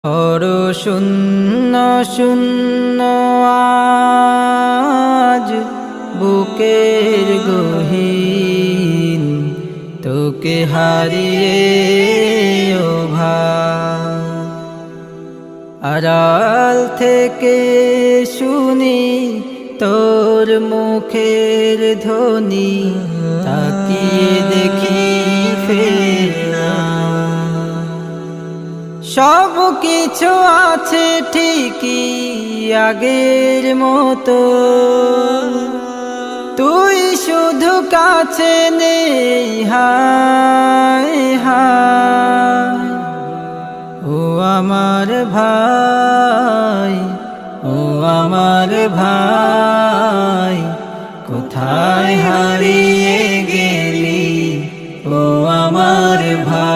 ঘর শূন্য শূন্য আজ বুকের গহীন, তোকে হারিয়ে ও ভাই। আড়াল থেকে শুনি তোর মুখের ধ্বনি, তাকিয়ে দেখি ফের না। সব কিছু আছে ঠিকই আগের মতো, তুই শুধু কাছে নেই হায় হায়। ও আমার ভাই, ও আমার ভাই, কোথায় হারিয়ে গেলি ও আমার ভাই।